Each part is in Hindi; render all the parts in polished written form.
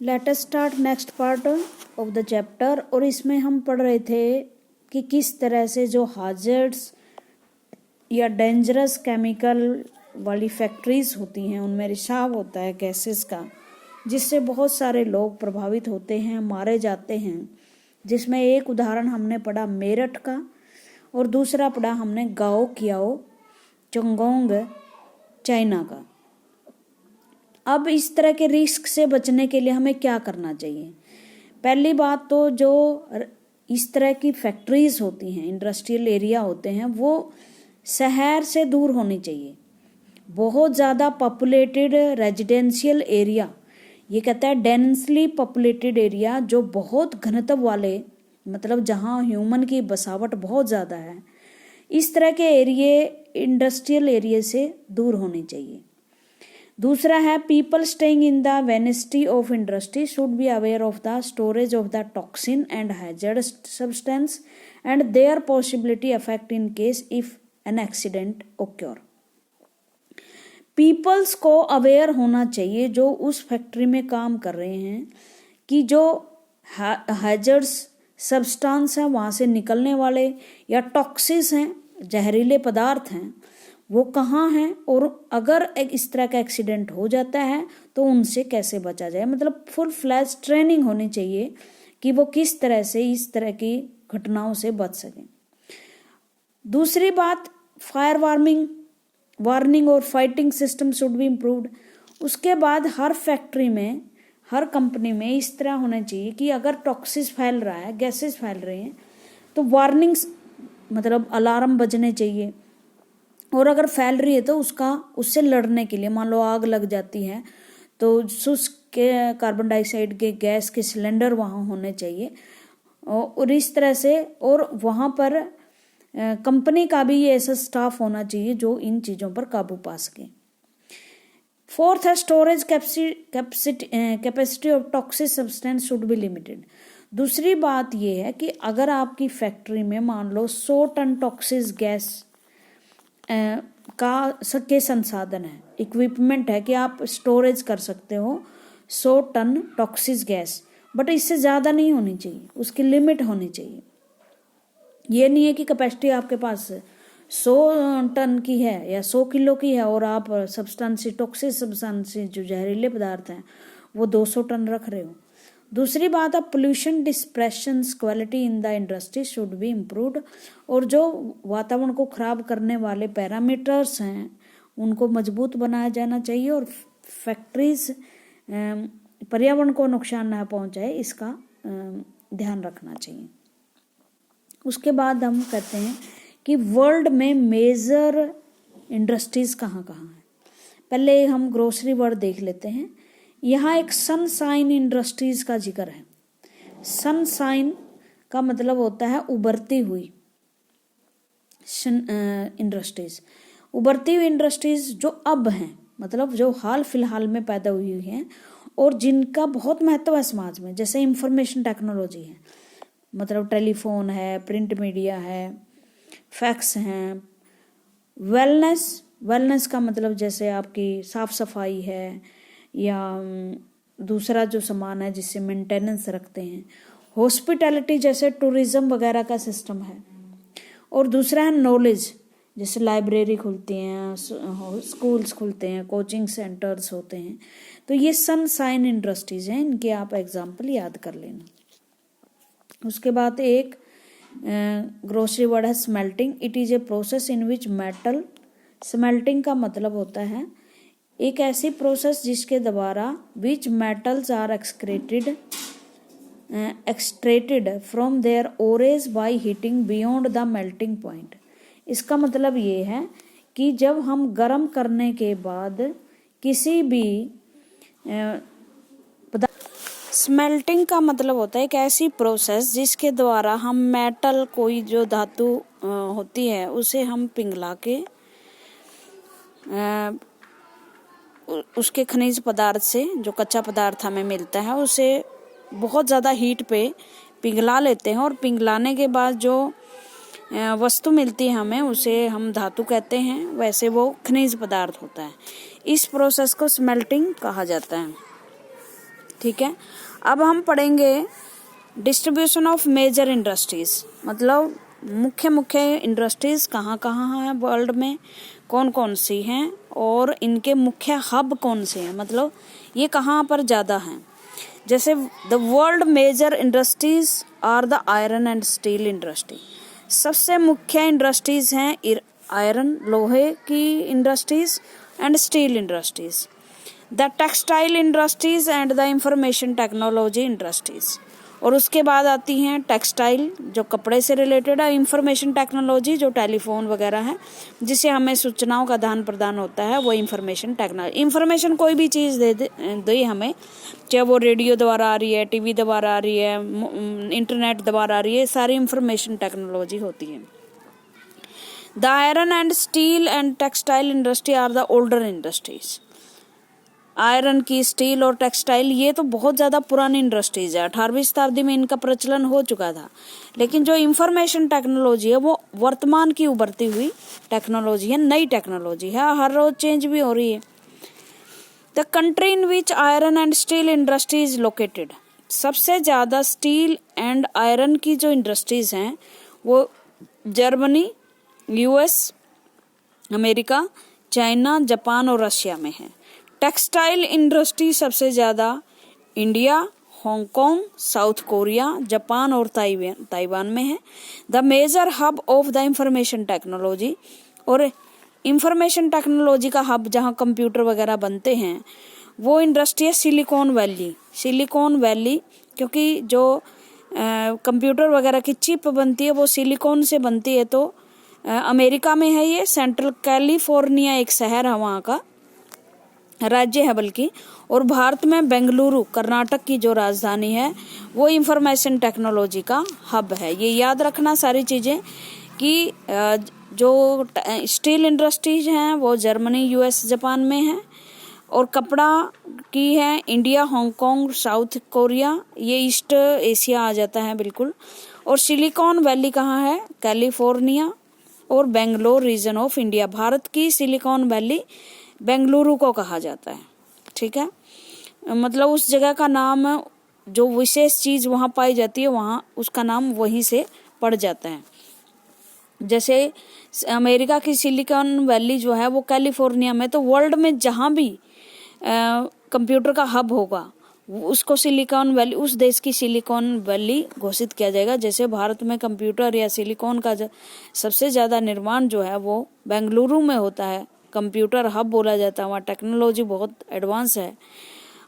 Let us start next part of the chapter. और इसमें हम पढ़ रहे थे कि किस तरह से जो हाजर्ड्स या डेंजरस केमिकल वाली फैक्ट्रीज होती हैं उनमें रिसाव होता है गैसेस का, जिससे बहुत सारे लोग प्रभावित होते हैं, मारे जाते हैं। जिसमें एक उदाहरण हमने पढ़ा मेरठ का और दूसरा पढ़ा हमने गाओ कियाओ चंगोंग चाइना का। अब इस तरह के रिस्क से बचने के लिए हमें क्या करना चाहिए? पहली बात तो जो इस तरह की फैक्ट्रीज होती हैं, इंडस्ट्रियल एरिया होते हैं, वो शहर से दूर होनी चाहिए। बहुत ज़्यादा पॉपुलेटेड रेजिडेंशियल एरिया, ये कहता है डेंसली पॉपुलेटेड एरिया, जो बहुत घनत्व वाले, मतलब जहाँ ह्यूमन की बसावट बहुत ज़्यादा है, इस तरह के एरिए इंडस्ट्रियल एरिया से दूर होने चाहिए। दूसरा है पीपल स्टेइंग इन द वेनिसिटी of industry should be aware of the storage of the toxin and hazardous substance and their possibility affect in case if an accident occur. Peoples को अवेयर होना चाहिए जो उस फैक्ट्री में काम कर रहे हैं कि जो हैजर्ड्स सब्सटेंस हैं वहाँ से निकलने वाले या टॉक्सिस हैं, जहरीले पदार्थ हैं, वो कहाँ हैं और अगर एक इस तरह का एक्सीडेंट हो जाता है तो उनसे कैसे बचा जाए। मतलब फुल फ्लैश ट्रेनिंग होनी चाहिए कि वो किस तरह से इस तरह की घटनाओं से बच सकें। दूसरी बात, फायर वार्निंग और fighting system should be improved. उसके बाद हर फैक्ट्री में, हर कंपनी में इस तरह होना चाहिए कि अगर टॉक्सिस फैल रहा है, गैसेस फैल रहे हैं, तो वार्निंग्स मतलब अलार्म बजने चाहिए। और अगर फैल रही है तो उससे लड़ने के लिए, मान लो आग लग जाती है तो शुष्क के कार्बन डाइऑक्साइड के गैस के सिलेंडर वहाँ होने चाहिए। और इस तरह से, और वहाँ पर कंपनी का भी ये ऐसा स्टाफ होना चाहिए जो इन चीज़ों पर काबू पा सके। फोर्थ है storage capacity of toxic substance should be limited. दूसरी बात ये है कि अगर आपकी फैक्ट्री में मान लो 100 टन टॉक्सिक गैस के संसाधन है, इक्विपमेंट है कि आप स्टोरेज कर सकते हो 100 टन टॉक्सिक गैस, बट इससे ज़्यादा नहीं होनी चाहिए, उसकी लिमिट होनी चाहिए। ये नहीं है कि कैपेसिटी आपके पास 100 टन की है या 100 किलो की है और आप सब्सटेंस, टॉक्सिक सब्सटेंस जो जहरीले पदार्थ हैं वो 200 टन रख रहे हो। दूसरी बात है pollution depression quality in the industry should be improved. और जो वातावरण को खराब करने वाले पैरामीटर्स हैं उनको मजबूत बनाया जाना चाहिए और फैक्ट्रीज पर्यावरण को नुकसान न पहुंचाए, इसका ध्यान रखना चाहिए। उसके बाद हम कहते हैं कि वर्ल्ड में मेजर इंडस्ट्रीज कहाँ कहाँ हैं। पहले हम ग्रोसरी वर्ड देख लेते हैं। यहाँ एक सनशाइन इंडस्ट्रीज का जिक्र है। सनशाइन का मतलब होता है उभरती हुई इंडस्ट्रीज। उभरती हुई इंडस्ट्रीज जो अब हैं, मतलब जो हाल फिलहाल में पैदा हुई हैं और जिनका बहुत महत्व है समाज में, जैसे इंफॉर्मेशन टेक्नोलॉजी है, मतलब टेलीफोन है, प्रिंट मीडिया है, फैक्स हैं। वेलनेस का मतलब जैसे आपकी साफ सफाई है या दूसरा जो सामान है जिससे मेंटेनेंस रखते हैं। हॉस्पिटैलिटी जैसे टूरिज्म वगैरह का सिस्टम है। और दूसरा है नॉलेज, जैसे लाइब्रेरी खुलती हैं, स्कूल्स खुलते हैं, कोचिंग सेंटर्स होते हैं। तो ये सनशाइन इंडस्ट्रीज हैं, इनके आप एग्जाम्पल याद कर लेना। उसके बाद एक ग्रोसरी वर्ड है smelting. It is a process in which metal, smelting का मतलब होता है एक ऐसी प्रोसेस जिसके द्वारा which metals are extracted from their ores by heating beyond the melting point. इसका मतलब ये है कि जब हम गर्म करने के बाद किसी भी स्मेल्टिंग का मतलब होता है एक ऐसी प्रोसेस जिसके द्वारा हम मेटल, कोई जो धातु होती है उसे हम पिघला के उसके खनिज पदार्थ से, जो कच्चा पदार्थ हमें मिलता है, उसे बहुत ज़्यादा हीट पे पिघला लेते हैं और पिघलाने के बाद जो वस्तु मिलती है हमें उसे हम धातु कहते हैं। वैसे वो खनिज पदार्थ होता है। इस प्रोसेस को स्मेल्टिंग कहा जाता है। ठीक है। अब हम पढ़ेंगे डिस्ट्रीब्यूशन ऑफ मेजर इंडस्ट्रीज, मतलब मुख्य मुख्य इंडस्ट्रीज कहाँ कहाँ हैं वर्ल्ड में, कौन कौन सी हैं और इनके मुख्य हब कौन से हैं, मतलब ये कहाँ पर ज़्यादा हैं। जैसे the world major industries are the iron and steel industry, सबसे मुख्य इंडस्ट्रीज हैं आयरन लोहे की industries and steel industries, the textile industries and the information technology industries, और उसके बाद आती हैं टेक्सटाइल जो कपड़े से रिलेटेड है, इंफॉर्मेशन टेक्नोलॉजी जो टेलीफोन वगैरह है जिससे हमें सूचनाओं का आदान प्रदान होता है, वो इंफॉर्मेशन टेक्नोलॉजी। इंफॉर्मेशन कोई भी चीज़ दे हमें, चाहे वो रेडियो द्वारा आ रही है, टीवी द्वारा आ रही है, इंटरनेट द्वारा आ रही है, सारी इंफॉर्मेशन टेक्नोलॉजी होती है। The iron and steel and textile industry are the older industries. Iron की, स्टील और टेक्सटाइल ये तो बहुत ज़्यादा पुरानी इंडस्ट्रीज है, 18वीं शताब्दी में इनका प्रचलन हो चुका था। लेकिन जो इंफॉर्मेशन टेक्नोलॉजी है वो वर्तमान की उभरती हुई टेक्नोलॉजी है, नई टेक्नोलॉजी है, हर रोज चेंज भी हो रही है। The country in which iron and steel industry is located, सबसे ज़्यादा स्टील एंड आयरन की जो इंडस्ट्रीज हैं वो Germany, US, America, China, Japan और रशिया में है। टेक्सटाइल इंडस्ट्री सबसे ज़्यादा India, Hong Kong, South Korea, Japan और ताइवान में है। The major hub of the information technology, और इंफॉर्मेशन टेक्नोलॉजी का हब जहाँ कंप्यूटर वगैरह बनते हैं वो इंडस्ट्री है सिलिकॉन वैली। सिलिकॉन वैली क्योंकि जो कंप्यूटर वगैरह की चिप बनती है वो सिलिकॉन से बनती है, तो अमेरिका में है ये, सेंट्रल कैलिफोर्निया एक शहर है वहाँ का, राज्य है बल्कि, और भारत में बेंगलुरु कर्नाटक की जो राजधानी है वो इंफॉर्मेशन टेक्नोलॉजी का हब है। ये याद रखना सारी चीज़ें कि जो स्टील इंडस्ट्रीज हैं वो जर्मनी, यूएस, जापान में है, और कपड़ा की है इंडिया, हांगकांग, साउथ कोरिया, ये ईस्ट एशिया आ जाता है बिल्कुल। और सिलिकॉन वैली कहाँ है, कैलिफोर्निया और Bangalore region of India. Bharat की सिलिकॉन वैली बेंगलुरु को कहा जाता है, ठीक है, मतलब उस जगह का नाम, जो विशेष चीज़ वहाँ पाई जाती है वहाँ उसका नाम वहीं से पड़ जाता है। जैसे अमेरिका की सिलिकॉन वैली जो है वो कैलिफोर्निया में, तो वर्ल्ड में जहाँ भी कंप्यूटर का हब होगा उसको सिलिकॉन वैली, उस देश की सिलिकॉन वैली घोषित किया जाएगा। जैसे भारत में कंप्यूटर या सिलिकॉन का सबसे ज़्यादा निर्माण जो है वो बेंगलुरु में होता है, कंप्यूटर हब बोला जाता है, वहाँ टेक्नोलॉजी बहुत एडवांस है,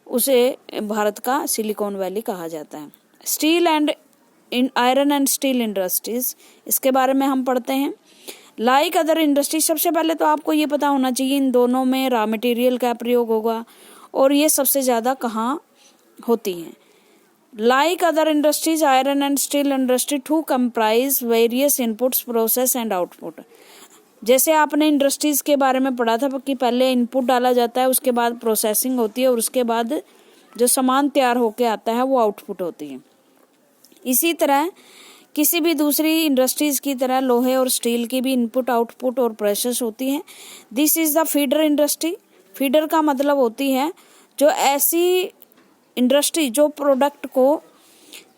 उसे भारत का सिलिकॉन वैली कहा जाता है। Steel and iron and steel industries, इसके बारे में हम पढ़ते हैं। लाइक अदर इंडस्ट्री, सबसे पहले तो आपको ये पता होना चाहिए इन दोनों में रॉ मटेरियल का प्रयोग होगा और ये सबसे ज़्यादा कहाँ होती हैं। Like other industries iron and steel industry to comprise various inputs, process and output. जैसे आपने इंडस्ट्रीज के बारे में पढ़ा था कि पहले इनपुट डाला जाता है, उसके बाद प्रोसेसिंग होती है और उसके बाद जो सामान तैयार होके आता है वो आउटपुट होती है। इसी तरह किसी भी दूसरी इंडस्ट्रीज की तरह लोहे और स्टील की भी इनपुट, आउटपुट और प्रोसेस होती है। This is the feeder industry. Feeder का मतलब होती है जो ऐसी इंडस्ट्री जो प्रोडक्ट को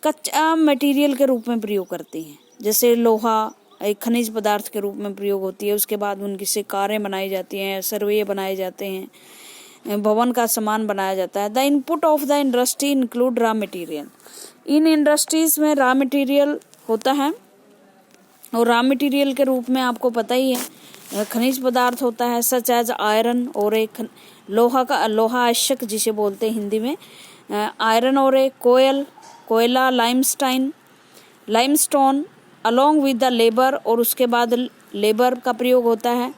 कच्चा मटेरियल के रूप में प्रयोग करती है। जैसे लोहा एक खनिज पदार्थ के रूप में प्रयोग होती है, उसके बाद उनकी से कारें बनाई जाती हैं, सर्वे बनाए जाते हैं, भवन का सामान बनाया जाता है। The input of the industry include raw material. In industries में रॉ मटेरियल होता है और रॉ मटेरियल के रूप में आपको पता ही है खनिज पदार्थ होता है, सच एज आयरन, और एक लोहा आवश्यक जिसे बोलते हैं हिंदी में, आयरन, और एक कोयला, limestone along with the labour, और उसके बाद लेबर का प्रयोग होता है,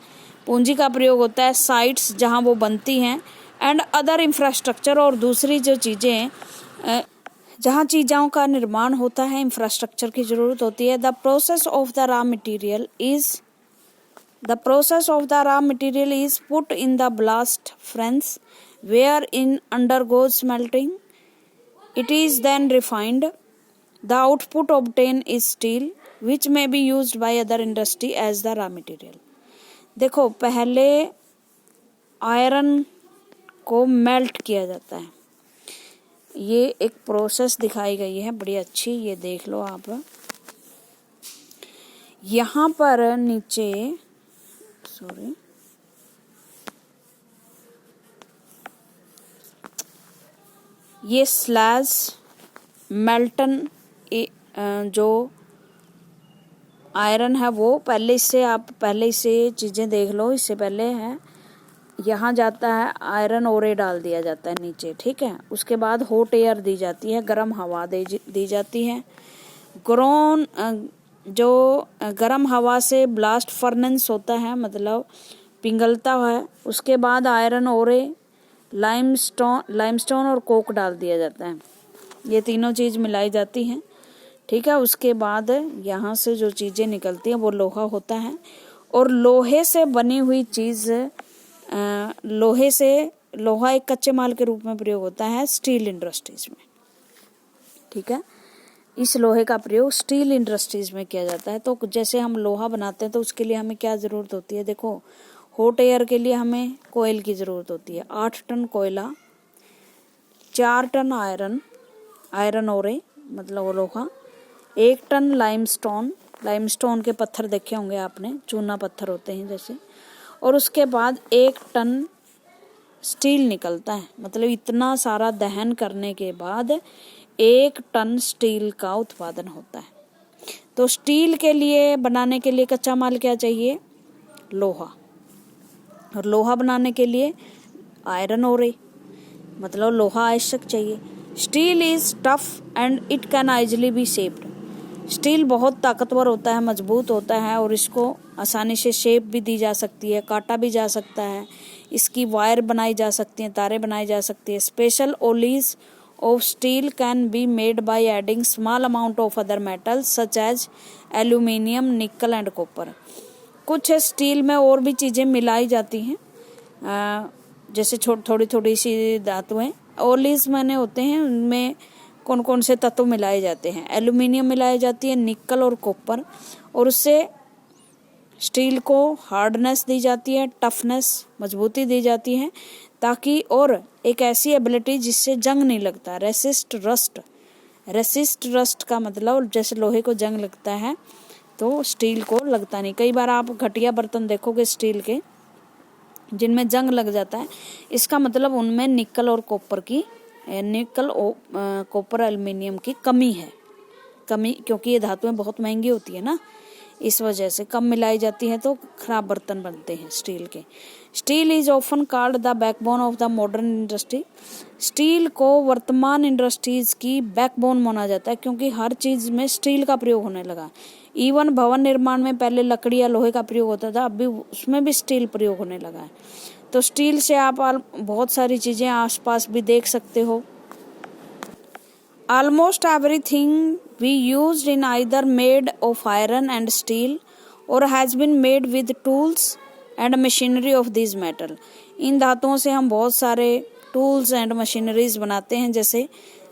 पूंजी का प्रयोग होता है, साइट्स जहां वो बनती हैं, एंड अदर इंफ्रास्ट्रक्चर, और दूसरी जो चीज़ें जहां चीज़ों का निर्माण होता है, इंफ्रास्ट्रक्चर की ज़रूरत होती है। The process of the raw material is put in the blast furnace where in undergoes smelting. It is then refined. The output obtained is steel which may be used by other industry as the raw material. देखो पहले आयरन को मेल्ट किया जाता है, ये एक प्रोसेस दिखाई गई है बड़ी अच्छी, ये देख लो आप। यहाँ पर नीचे ये स्लैज मेल्टन जो आयरन है वो पहले से चीज़ें देख लो। इससे पहले है यहाँ जाता है आयरन ओरे डाल दिया जाता है नीचे, ठीक है। उसके बाद हॉट एयर दी जाती है, गर्म हवा दी जाती है। जो गर्म हवा से ब्लास्ट फर्नेस होता है, मतलब पिघलता है। उसके बाद आयरन ओरे, लाइमस्टोन और कोक डाल दिया जाता है। ये तीनों चीज़ मिलाई जाती हैं, ठीक है। उसके बाद यहाँ से जो चीज़ें निकलती हैं वो लोहा होता है। और लोहे से बनी हुई चीज़, लोहा एक कच्चे माल के रूप में प्रयोग होता है स्टील इंडस्ट्रीज में, ठीक है। इस लोहे का प्रयोग स्टील इंडस्ट्रीज में किया जाता है। तो जैसे हम लोहा बनाते हैं तो उसके लिए हमें क्या ज़रूरत होती है, देखो हॉट एयर के लिए हमें कोयल की ज़रूरत होती है। 8 टन कोयला, 4 टन आयरन ओरे मतलब वो लोहा, 1 टन लाइमस्टोन के पत्थर देखे होंगे आपने, चूना पत्थर होते हैं जैसे। और उसके बाद 1 टन स्टील निकलता है। मतलब इतना सारा दहन करने के बाद 1 टन स्टील का उत्पादन होता है। तो स्टील के लिए बनाने के लिए कच्चा माल क्या चाहिए, लोहा। और लोहा बनाने के लिए आयरन ओरे, मतलब लोहा आवश्यक चाहिए। Steel is tough and it can easily be shaped. Steel बहुत ताकतवर होता है, मजबूत होता है और इसको आसानी से शेप भी दी जा सकती है, काटा भी जा सकता है। इसकी वायर बनाई जा सकती हैं, तारें बनाई जा सकती है। Special alloys of steel can be made by adding small amount of other metals such as aluminium, nickel and copper. कुछ स्टील में और भी चीज़ें मिलाई जाती हैं, जैसे थोड़ी थोड़ी सी धातुएं। ओलीज माने होते हैं, उनमें कौन कौन से तत्व मिलाए जाते हैं। एल्यूमिनियम मिलाई जाती है, निकल और कॉपर, और उससे स्टील को हार्डनेस दी जाती है, टफनेस, मजबूती दी जाती है, ताकि और एक ऐसी एबिलिटी जिससे जंग नहीं लगता। रेसिस्ट रस्ट का मतलब जैसे लोहे को जंग लगता है तो स्टील को लगता नहीं। कई बार आप घटिया बर्तन देखोगे स्टील के जिनमें जंग लग जाता है, इसका मतलब उनमें निकल कॉपर एल्युमिनियम की कमी है, क्योंकि ये धातुएं बहुत महंगी होती है ना, इस वजह से कम मिलाई जाती है तो खराब बर्तन बनते हैं स्टील के। Steel is often called the backbone of the modern industry. Steel को वर्तमान इंडस्ट्रीज की बैकबोन माना जाता है, क्योंकि हर चीज में स्टील का प्रयोग होने लगा। इवन भवन निर्माण में पहले लकड़ी या लोहे का प्रयोग होता था, अभी उसमें भी स्टील प्रयोग होने लगा है। तो स्टील से आप बहुत सारी चीजें आसपास भी देख सकते हो। Almost everything we used in either made of iron and steel or has been made with tools and machinery of these metal. इन धातुओं से हम बहुत सारे टूल्स एंड मशीनरीज बनाते हैं, जैसे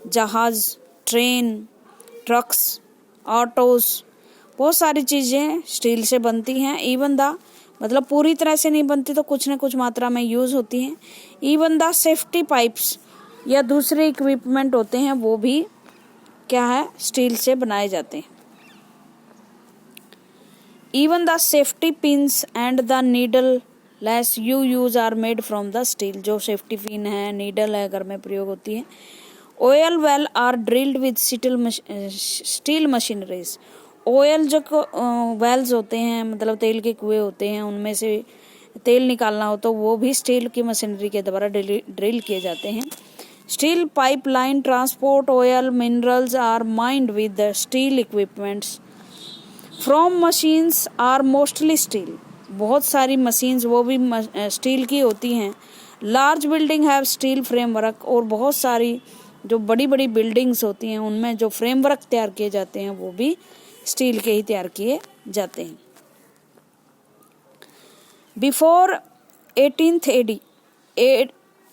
जहाज, ट्रेन, ट्रक्स, ऑटोज, बहुत सारी चीज़ें स्टील से बनती हैं। इवन द मतलब पूरी तरह से नहीं बनती तो कुछ न कुछ मात्रा में यूज़ होती हैं। इवन द सेफ्टी पाइप्स या दूसरे इक्विपमेंट होते हैं वो भी क्या है, स्टील से बनाए जाते हैं। Even the safety pins and the needle less you use are made from the steel. जो सेफ्टी पिन है, नीडल है, घर में प्रयोग होती है। Oil well are drilled with steel machineries. Oil जो वेल्स होते हैं, मतलब तेल के कुएं होते हैं, उनमें से तेल निकालना हो तो वो भी स्टील की मशीनरी के द्वारा ड्रिल किए जाते हैं। Steel pipeline transport oil minerals are mined with steel equipments from machines are mostly steel. बहुत सारी मशीन्स वो भी स्टील की होती हैं। Large building have steel framework. और बहुत सारी जो बड़ी बड़ी बिल्डिंग्स होती हैं उनमें जो फ्रेमवर्क तैयार किए जाते हैं वो भी स्टील के ही तैयार किए जाते हैं। बिफोर 18th AD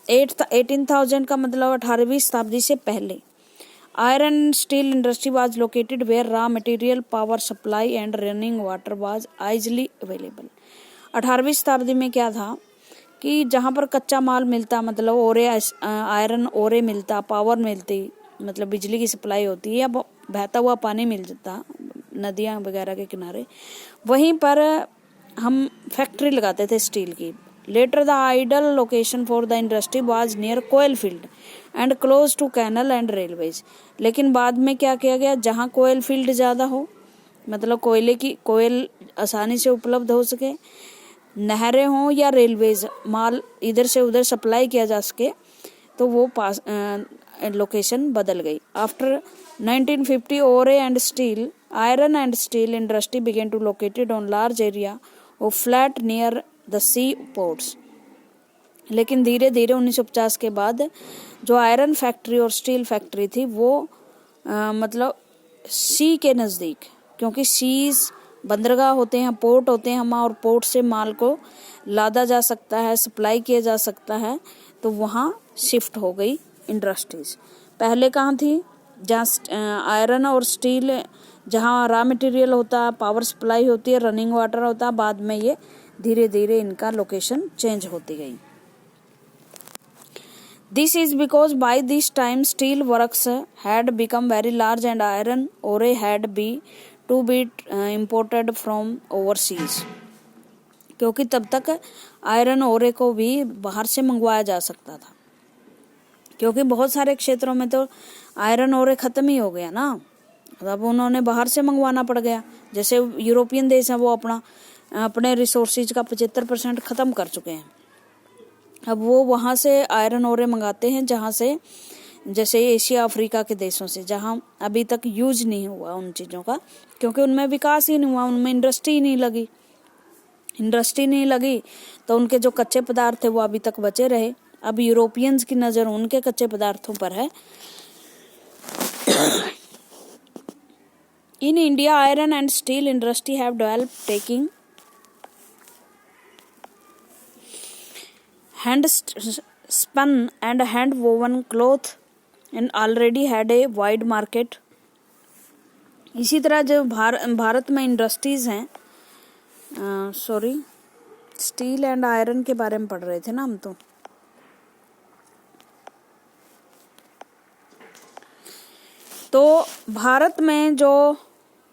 18,000 का मतलब 18वीं शताब्दी से पहले iron steel industry was located where raw material, power supply and running water was easily available. 18वीं शताब्दी में क्या था कि जहाँ पर कच्चा माल मिलता, मतलब ओरे, आयरन ओरे मिलता, पावर मिलती, मतलब बिजली की सप्लाई होती है या बहता हुआ पानी मिल जाता नदियाँ वगैरह के किनारे, वहीं पर हम फैक्ट्री लगाते थे स्टील की। Later the ideal location for the industry was near coal field and close to canal and railways. लेकिन बाद में क्या किया गया, जहाँ कोयल फील्ड ज़्यादा हो, मतलब कोयल आसानी से उपलब्ध हो सके, नहरें हों या रेलवेज, माल इधर से उधर सप्लाई किया जा सके, तो वो लोकेशन बदल गई। After 1950 ore and steel, iron and steel industry began to located on large area of flat near the sea ports. लेकिन धीरे धीरे 1950 के बाद जो आयरन फैक्ट्री और स्टील फैक्ट्री थी वो मतलब सी के नज़दीक, क्योंकि सीज बंदरगाह होते हैं, पोर्ट होते हैं वहाँ, और पोर्ट से माल को लादा जा सकता है, सप्लाई किया जा सकता है, तो वहाँ शिफ्ट हो गई इंडस्ट्रीज। पहले कहाँ थी, जहाँ आयरन और स्टील, जहाँ रॉ मटेरियल होता, पावर सप्लाई होती है, रनिंग वाटर होता, बाद में ये धीरे धीरे इनका लोकेशन चेंज होती गई। This is because by this time steel works had become very large and iron ore had to be imported from overseas। क्योंकि तब तक आयरन ओरे को भी बाहर से मंगवाया जा सकता था, क्योंकि बहुत सारे क्षेत्रों में तो आयरन ओरे खत्म ही हो गया ना, अब उन्होंने बाहर से मंगवाना पड़ गया। जैसे यूरोपियन देश हैं, वो अपने रिसोर्सेज का 75% ख़त्म कर चुके हैं। अब वो वहाँ से आयरन ओरे मंगाते हैं, जहाँ से, जैसे एशिया अफ्रीका के देशों से, जहाँ अभी तक यूज नहीं हुआ उन चीज़ों का, क्योंकि उनमें विकास ही नहीं हुआ, उनमें इंडस्ट्री नहीं लगी, तो उनके जो कच्चे पदार्थ थे वो अभी तक बचे रहे। अब यूरोपियंस की नज़र उनके कच्चे पदार्थों पर है। In India iron and steel industry have developed taking hand spun and hand woven cloth and already had a wide market। इसी तरह जो भारत में इंडस्ट्रीज हैं, स्टील एंड आयरन के बारे में पढ़ रहे थे ना हम, तो भारत में जो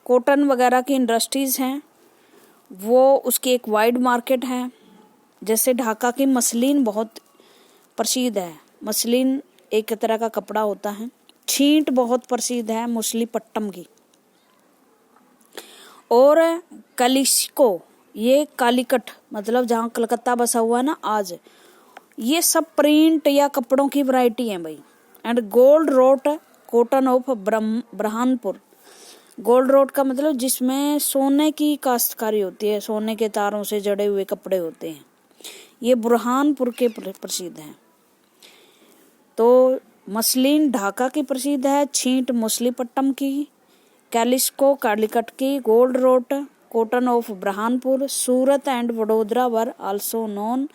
कॉटन वगैरह की इंडस्ट्रीज हैं वो उसकी एक वाइड मार्केट है। जैसे ढाका की मसलिन बहुत प्रसिद्ध है, मसलिन एक तरह का कपड़ा होता है। छींट बहुत प्रसिद्ध है मछलीपट्टनम की, और कलिस्को, ये कालीकट, मतलब जहाँ कलकत्ता बसा हुआ है ना आज, ये सब प्रिंट या कपड़ों की वैरायटी है भाई। And gold wrought cotton of Burhanpur, gold wrought का मतलब जिसमें सोने की काश्तकारी होती है, सोने के तारों से जड़े हुए कपड़े होते हैं, ये बुरहानपुर के प्रसिद्ध हैं। तो मसलिन ढाका की प्रसिद्ध है, छींट मछलीपट्टनम की, कैलिस्को कालीकट की, gold wrought cotton of Burhanpur, Surat and Vadodara were also known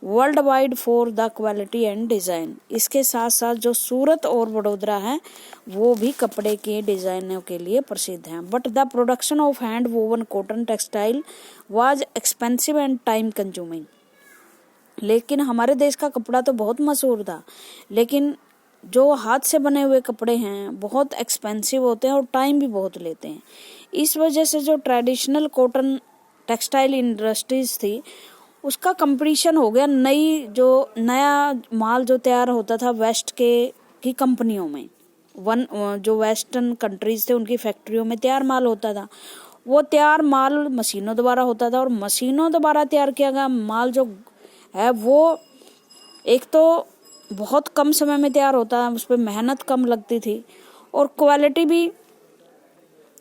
world wide for the quality and design. इसके साथ साथ जो सूरत और वडोदरा है वो भी कपड़े के डिज़ाइनों के लिए प्रसिद्ध हैं। But the production of hand woven cotton textile was expensive and time consuming. लेकिन हमारे देश का कपड़ा तो बहुत मशहूर था, लेकिन जो हाथ से बने हुए कपड़े हैं बहुत एक्सपेंसिव होते हैं और टाइम भी बहुत लेते हैं। इस वजह से जो ट्रेडिशनल कॉटन टेक्सटाइल इंडस्ट्रीज थी उसका कंपटीशन हो गया नया माल जो तैयार होता था वेस्ट की कंपनियों में। जो वेस्टर्न कंट्रीज थे उनकी फैक्ट्रियों में तैयार माल होता था, वो तैयार माल मशीनों द्वारा होता था, और मशीनों द्वारा तैयार किया गया माल जो है वो एक तो बहुत कम समय में तैयार होता है, उस पर मेहनत कम लगती थी और क्वालिटी भी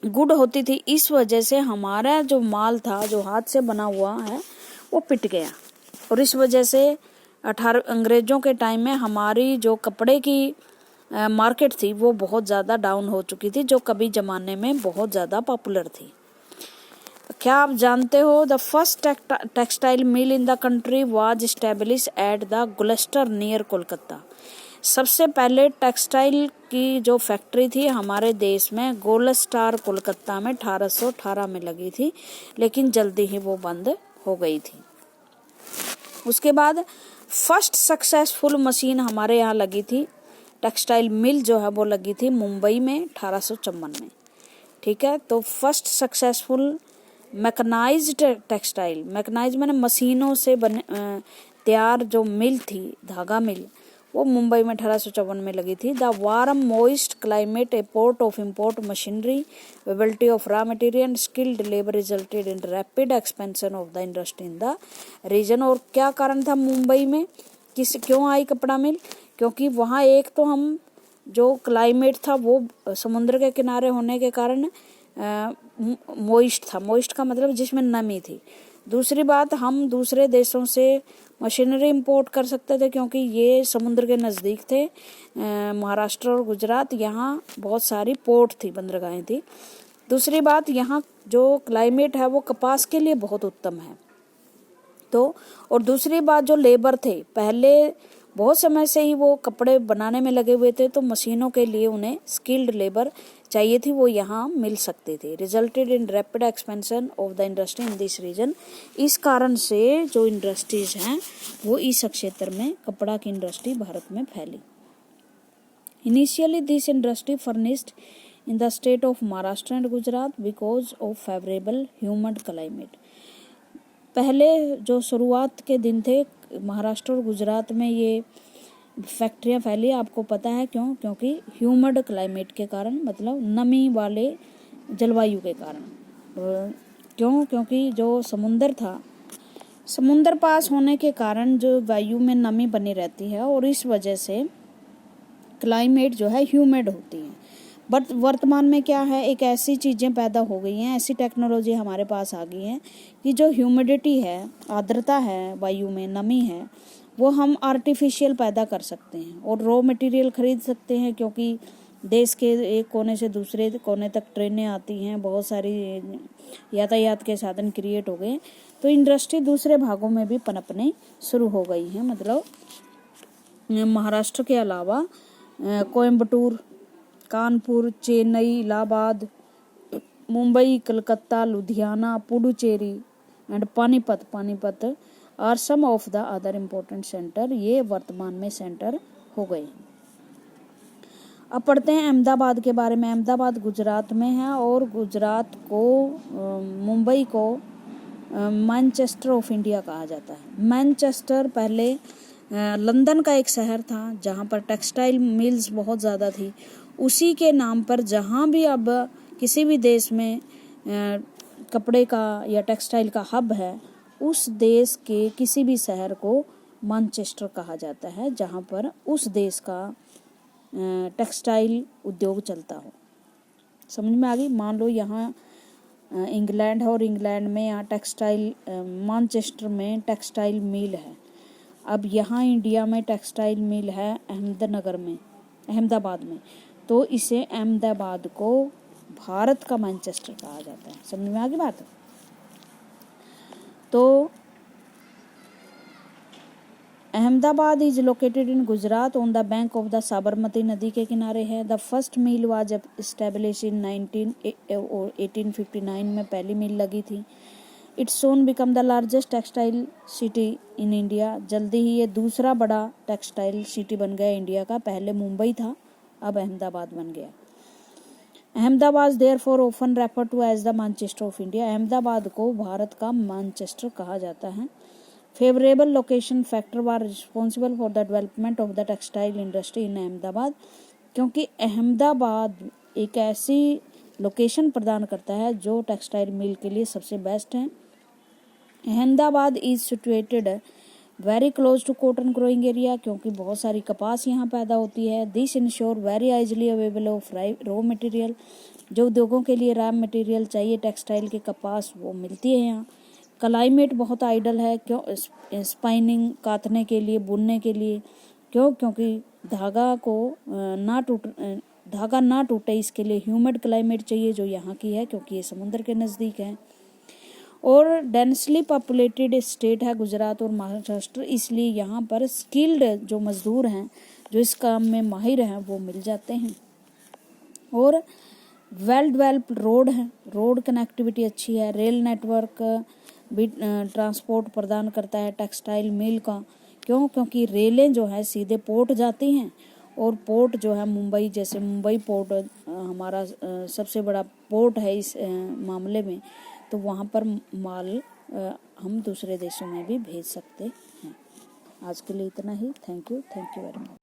गुड होती थी। इस वजह से हमारा जो माल था जो हाथ से बना हुआ है वो पिट गया, और इस वजह से अंग्रेजों के टाइम में हमारी जो कपड़े की मार्केट थी वो बहुत ज़्यादा डाउन हो चुकी थी, जो कभी ज़माने में बहुत ज़्यादा पॉपुलर थी। क्या आप जानते हो the first textile mill in the country was establish at the Gloster near Kolkata. सबसे पहले टेक्सटाइल की जो फैक्ट्री थी हमारे देश में गोलस्टार कोलकाता में 1818 में लगी थी, लेकिन जल्दी ही वो बंद हो गई थी। उसके बाद फर्स्ट सक्सेसफुल मशीन हमारे यहाँ लगी थी, टेक्सटाइल मिल जो है वो लगी थी मुंबई में 1854 में। ठीक है, तो first successful mechanized textile, mechanize मैंने मशीनों से बने तैयार जो मिल थी, धागा मिल, वो मुंबई में 1854 में लगी थी। The warm moist climate, a port of import machinery, availability of raw material, skilled labour resulted in rapid expansion of the industry in the region. और क्या कारण था मुंबई में, क्यों आई कपड़ा मिल? क्योंकि वहाँ एक तो हम जो क्लाइमेट था वो समुद्र के किनारे होने के कारण मोइस्ट था, मोइस्ट का मतलब जिसमें नमी थी। दूसरी बात, हम दूसरे देशों से मशीनरी इंपोर्ट कर सकते थे क्योंकि ये समुद्र के नज़दीक थे। महाराष्ट्र और गुजरात, यहाँ बहुत सारी पोर्ट थी, बंदरगाहें थी। दूसरी बात, यहाँ जो क्लाइमेट है वो कपास के लिए बहुत उत्तम है। तो और दूसरी बात, जो लेबर थे पहले बहुत समय से ही वो कपड़े बनाने में लगे हुए थे, तो मशीनों के लिए उन्हें स्किल्ड लेबर चाहिए थी, वो यहाँ मिल सकते थे। Resulted in rapid expansion of the industry in this region. इस कारण से जो इंडस्ट्रीज हैं वो इस क्षेत्र में, कपड़ा की इंडस्ट्री भारत में फैली। Initially this industry flourished in the state of Maharashtra and Gujarat because of favourable humid climate. पहले जो शुरुआत के दिन थे, महाराष्ट्र और गुजरात में ये फैक्ट्रियां फैली, आपको पता है क्यों? क्योंकि ह्यूमड क्लाइमेट के कारण, मतलब नमी वाले जलवायु के कारण। क्यों? क्योंकि जो समुंदर था, समुंदर पास होने के कारण जो वायु में नमी बनी रहती है और इस वजह से क्लाइमेट जो है ह्यूमिड होती है। बट वर्तमान में क्या है, एक ऐसी चीज़ें पैदा हो गई हैं, ऐसी टेक्नोलॉजी हमारे पास आ गई है कि जो ह्यूमिडिटी है, आर्द्रता है, वायु में नमी है, वो हम आर्टिफिशियल पैदा कर सकते हैं और रॉ मटेरियल खरीद सकते हैं। क्योंकि देश के एक कोने से दूसरे कोने तक ट्रेनें आती हैं, बहुत सारी यातायात के साधन क्रिएट हो गए, तो इंडस्ट्री दूसरे भागों में भी पनपने शुरू हो गई है। मतलब महाराष्ट्र के अलावा Coimbatore, Kanpur, Chennai, Allahabad, Mumbai, Calcutta, Ludhiana, Puducherry and Panipat are some of the other important centre. ये वर्तमान में सेंटर हो गए। अब पढ़ते हैं अहमदाबाद के बारे में। अहमदाबाद गुजरात में है और गुजरात को, मुंबई को मैनचेस्टर ऑफ इंडिया कहा जाता है। मैनचेस्टर पहले लंदन का एक शहर था जहाँ पर टेक्सटाइल मिल्स बहुत ज़्यादा थी। उसी के नाम पर जहाँ भी अब किसी भी देश में कपड़े का या टेक्सटाइल का हब है, उस देश के किसी भी शहर को मैनचेस्टर कहा जाता है, जहाँ पर उस देश का टेक्सटाइल उद्योग चलता हो। समझ में आ गई? मान लो यहाँ इंग्लैंड है और इंग्लैंड में यहाँ टेक्सटाइल, मैनचेस्टर में टेक्सटाइल मिल है। अब यहाँ इंडिया में टेक्सटाइल मिल है अहमदाबाद में, तो इसे अहमदाबाद को भारत का मैनचेस्टर कहा जाता है। समझ में आ गई बात? तो Ahmedabad is located in Gujarat on the bank of the Sabarmati नदी के किनारे है। The first mill was establish in 1859 में पहली मिल लगी थी। Its soon become the largest textile city in India. जल्दी ही ये दूसरा बड़ा टेक्सटाइल सिटी बन गया इंडिया का। पहले मुंबई था, अब अहमदाबाद बन गया। Ahmedabad therefore often refer to as the Manchester of India. Ahmedabad को भारत का मैनचेस्टर कहा जाता है। Favourable location factor were responsible for the development of the textile industry in Ahmedabad. क्योंकि अहमदाबाद एक ऐसी लोकेशन प्रदान करता है जो टेक्सटाइल मिल के लिए सबसे बेस्ट है। Ahmedabad is situated very close to cotton growing area, क्योंकि बहुत सारी कपास यहाँ पैदा होती है। This ensure very easily available of raw material. जो उद्योगों के लिए रॉ मटेरियल चाहिए टेक्सटाइल के, कपास, वो मिलती है यहाँ। क्लाइमेट बहुत आइडल है, क्यों? स्पाइनिंग, कातने के लिए, बुनने के लिए। क्यों? क्योंकि धागा ना टूटे, इसके लिए ह्यूमिड क्लाइमेट चाहिए, जो यहाँ की है क्योंकि ये समुद्र के नज़दीक है। और डेंसली पॉपुलेटेड स्टेट है गुजरात और महाराष्ट्र, इसलिए यहाँ पर स्किल्ड जो मजदूर हैं, जो इस काम में माहिर हैं, वो मिल जाते हैं। और वेल डेवलप्ड रोड है, रोड कनेक्टिविटी अच्छी है। रेल नेटवर्क भी ट्रांसपोर्ट प्रदान करता है टेक्सटाइल मिल का। क्यों? क्योंकि रेलें जो है सीधे पोर्ट जाती हैं, और पोर्ट जो है मुंबई, जैसे मुंबई पोर्ट हमारा सबसे बड़ा पोर्ट है इस मामले में, तो वहाँ पर माल हम दूसरे देशों में भी भेज सकते हैं। आज के लिए इतना ही। Thank you very much.